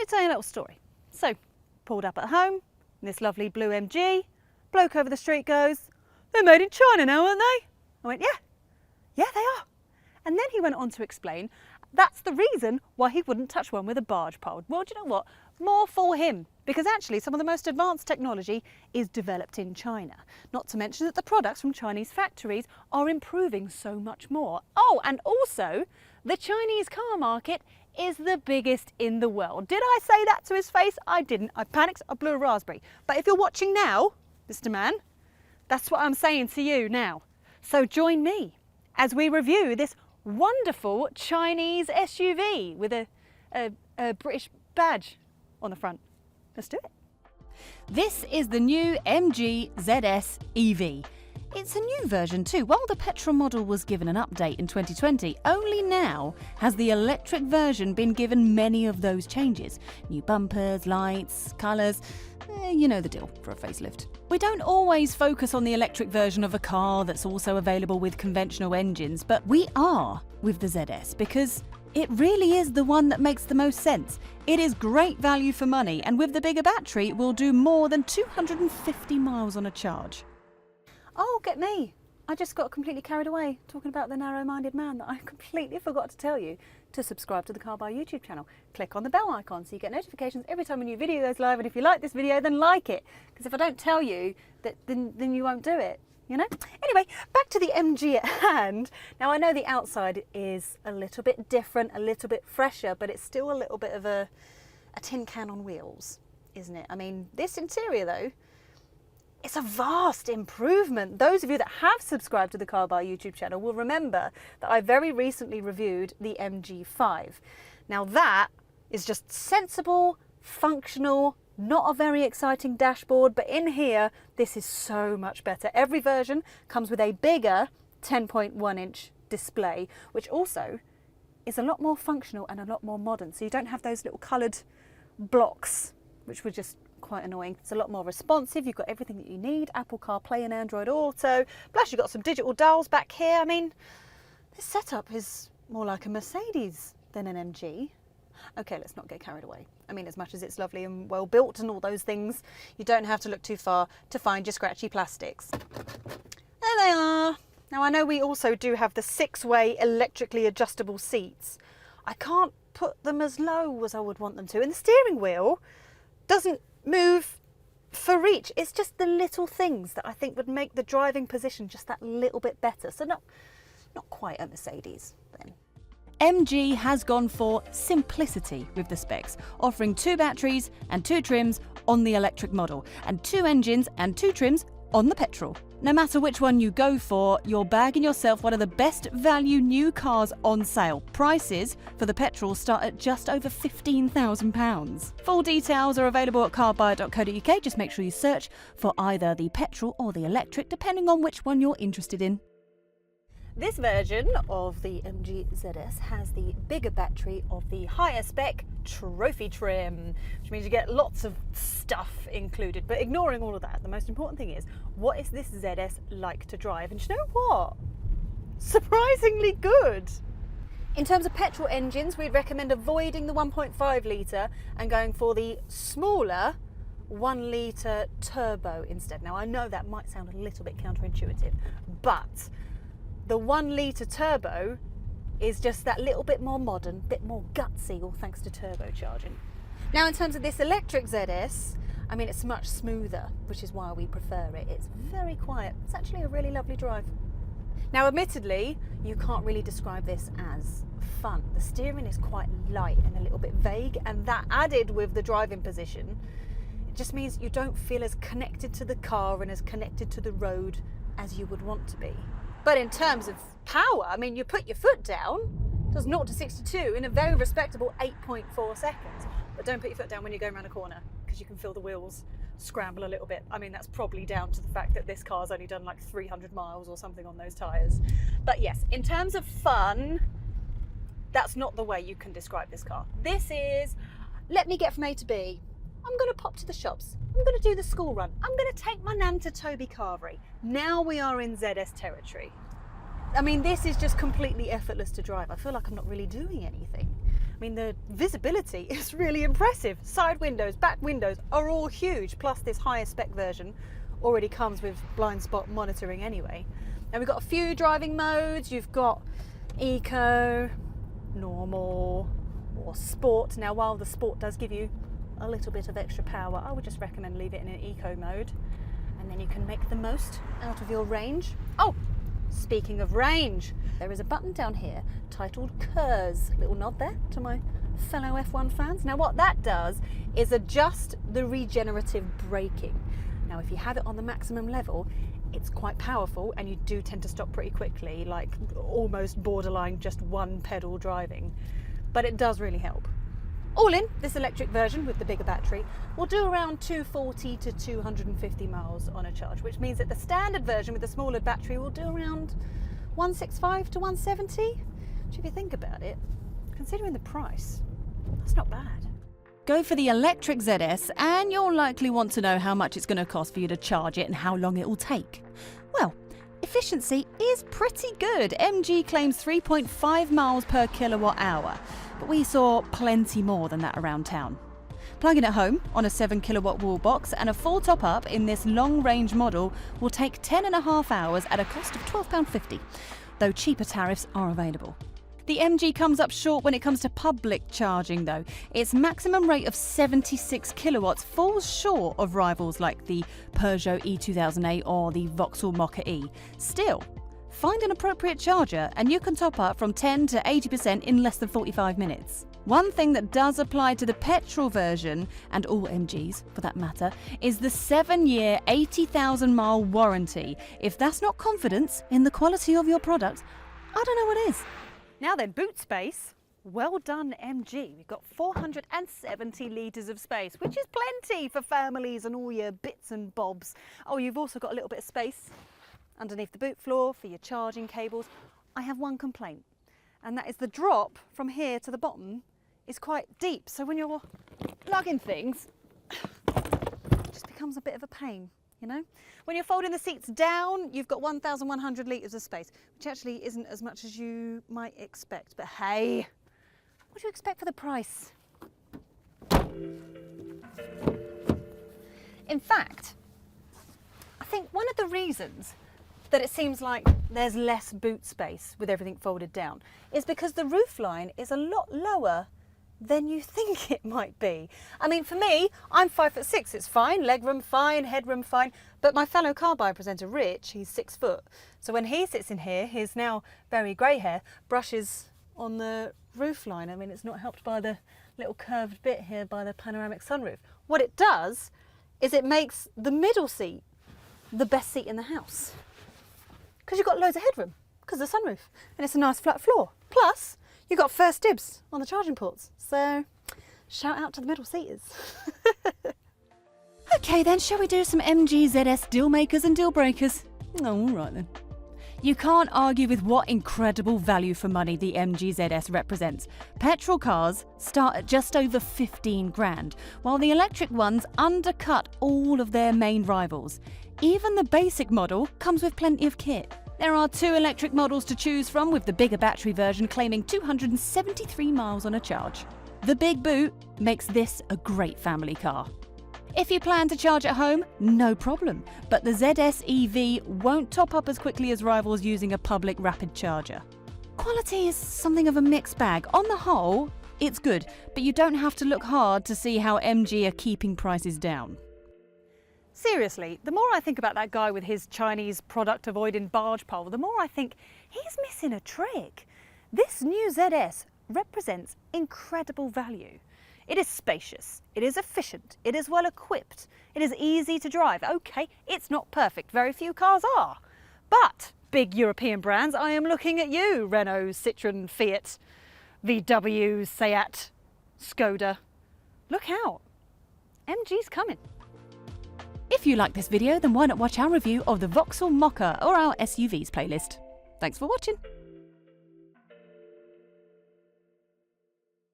me tell you a little story. So, pulled up at home, in this lovely blue MG, bloke over the street goes, "They're made in China now, aren't they?" I went, yeah, they are. And then he went on to explain that's the reason why he wouldn't touch one with a barge pole. Well, do you know what? More for him, because actually some of the most advanced technology is developed in China. Not to mention that the products from Chinese factories are improving so much more. Oh, and also the Chinese car market is the biggest in the world. Did I say that to his face? I didn't. I panicked, I blew a raspberry. But if you're watching now, Mr. Man, that's what I'm saying to you now. So join me as we review this wonderful Chinese SUV with a British badge on the front. Let's do it. This is the new MG ZS EV. It's a new version too. While the petrol model was given an update in 2020, only now has the electric version been given many of those changes. New bumpers, lights, colours, you know the deal for a facelift. We don't always focus on the electric version of a car that's also available with conventional engines, but we are with the ZS because it really is the one that makes the most sense. It is great value for money, and with the bigger battery, it will do more than 250 miles on a charge. Oh, get me. I just got completely carried away talking about the narrow-minded man that I completely forgot to tell you to subscribe to the Carbuyer YouTube channel. Click on the bell icon so you get notifications every time a new video goes live, and if you like this video, then like it. Because if I don't tell you, then you won't do it, you know? Anyway, back to the MG at hand. Now, I know the outside is a little bit different, a little bit fresher, but it's still a little bit of a tin can on wheels, isn't it? I mean, this interior, though, it's a vast improvement. Those of you that have subscribed to the Carbuyer YouTube channel will remember that I very recently reviewed the MG5. Now that is just sensible, functional, not a very exciting dashboard, but in here, this is so much better. Every version comes with a bigger 10.1-inch display, which also is a lot more functional and a lot more modern. So you don't have those little coloured blocks, which were just quite annoying. It's a lot more responsive. You've got everything that you need, Apple CarPlay and Android Auto, plus you've got some digital dials back here. I mean, this setup is more like a Mercedes than an MG. Okay, let's not get carried away. I mean, as much as it's lovely and well built and all those things, you don't have to look too far to find your scratchy plastics. There they are. Now, I know we also do have the 6-way electrically adjustable seats. I can't put them as low as I would want them to, and the steering wheel doesn't move for reach. It's just the little things that I think would make the driving position just that little bit better. So not quite a Mercedes then. MG has gone for simplicity with the specs, offering 2 batteries and 2 trims on the electric model, and 2 engines and 2 trims on the petrol. No matter which one you go for, you're bagging yourself one of the best value new cars on sale. Prices for the petrol start at just over £15,000. Full details are available at carbuyer.co.uk. Just make sure you search for either the petrol or the electric, depending on which one you're interested in. This version of the MG ZS has the bigger battery of the higher spec trophy trim, which means you get lots of stuff included. But ignoring all of that, the most important thing is, what is this ZS like to drive? And you know what? Surprisingly good. In terms of petrol engines, we'd recommend avoiding the 1.5 litre and going for the smaller 1 litre turbo instead. Now, I know that might sound a little bit counterintuitive, but the 1 litre turbo is just that little bit more modern, bit more gutsy, all thanks to turbocharging. Now, in terms of this electric ZS, I mean, it's much smoother, which is why we prefer it. It's very quiet. It's actually a really lovely drive. Now, admittedly, you can't really describe this as fun. The steering is quite light and a little bit vague, and that added with the driving position, it just means you don't feel as connected to the car and as connected to the road as you would want to be. But in terms of power, I mean, you put your foot down, it does 0 to 62 in a very respectable 8.4 seconds. But don't put your foot down when you're going around a corner, because you can feel the wheels scramble a little bit. I mean, that's probably down to the fact that this car's only done like 300 miles or something on those tyres. But yes, in terms of fun, that's not the way you can describe this car. This is, let me get from A to B. I'm going to pop to the shops. I'm going to do the school run. I'm going to take my nan to Toby Carvery. Now we are in ZS territory. I mean, this is just completely effortless to drive. I feel like I'm not really doing anything. I mean, the visibility is really impressive. Side windows, back windows are all huge, plus this higher spec version already comes with blind spot monitoring anyway. And we've got a few driving modes. You've got eco, normal, or sport. Now, while the sport does give you a little bit of extra power, I would just recommend leave it in an eco mode, and then you can make the most out of your range. Oh, speaking of range, there is a button down here titled KERS. Little nod there to my fellow F1 fans. Now what that does is adjust the regenerative braking. Now if you have it on the maximum level, it's quite powerful, and you do tend to stop pretty quickly, like almost borderline just one pedal driving. But it does really help. All in, this electric version with the bigger battery will do around 240 to 250 miles on a charge, which means that the standard version with the smaller battery will do around 165 to 170. Which, if you think about it, considering the price, that's not bad. Go for the electric ZS and you'll likely want to know how much it's going to cost for you to charge it and how long it will take. Well, efficiency is pretty good. MG claims 3.5 miles per kilowatt hour, but we saw plenty more than that around town. Plugging at home on a 7 kilowatt wall box and a full top up in this long range model will take 10.5 hours at a cost of £12.50, though cheaper tariffs are available. The MG comes up short when it comes to public charging though. Its maximum rate of 76 kilowatts falls short of rivals like the Peugeot E2008 or the Vauxhall Mokka E. Still, find an appropriate charger and you can top up from 10 to 80% in less than 45 minutes. One thing that does apply to the petrol version, and all MGs for that matter, is the 7-year, 80,000 mile warranty. If that's not confidence in the quality of your product, I don't know what is. Now then, boot space. Well done, MG. We've got 470 litres of space, which is plenty for families and all your bits and bobs. Oh, you've also got a little bit of space underneath the boot floor for your charging cables. I have one complaint, and that is the drop from here to the bottom is quite deep. So when you're lugging things, it just becomes a bit of a pain, you know? When you're folding the seats down, you've got 1,100 litres of space, which actually isn't as much as you might expect. But hey, what do you expect for the price? In fact, I think one of the reasons that it seems like there's less boot space with everything folded down is because the roofline is a lot lower than you think it might be. I mean, for me, I'm 5'6", it's fine, legroom fine, headroom fine, but my fellow Carbuyer presenter Rich, he's 6 foot, so when he sits in here, his now very grey hair brushes on the roofline. I mean, it's not helped by the little curved bit here by the panoramic sunroof. What it does is it makes the middle seat the best seat in the house, because you've got loads of headroom because of the sunroof, and it's a nice flat floor. Plus, you've got first dibs on the charging ports, so shout out to the middle seaters. Okay then, shall we do some MG ZS deal makers and deal breakers? Oh, all right then. You can't argue with what incredible value for money the MG ZS represents. Petrol cars start at just over 15 grand, while the electric ones undercut all of their main rivals. Even the basic model comes with plenty of kit. There are 2 electric models to choose from, with the bigger battery version claiming 273 miles on a charge. The big boot makes this a great family car. If you plan to charge at home, no problem, but the ZS EV won't top up as quickly as rivals using a public rapid charger. Quality is something of a mixed bag. On the whole, it's good, but you don't have to look hard to see how MG are keeping prices down. Seriously, the more I think about that guy with his Chinese product avoiding barge pole, the more I think he's missing a trick. This new ZS represents incredible value. It is spacious, it is efficient, it is well equipped, it is easy to drive. Okay, it's not perfect, very few cars are. But, big European brands, I am looking at you, Renault, Citroën, Fiat, VW, Seat, Skoda. Look out, MG's coming. If you like this video, then why not watch our review of the Vauxhall Mokka or our SUVs playlist. Thanks for watching.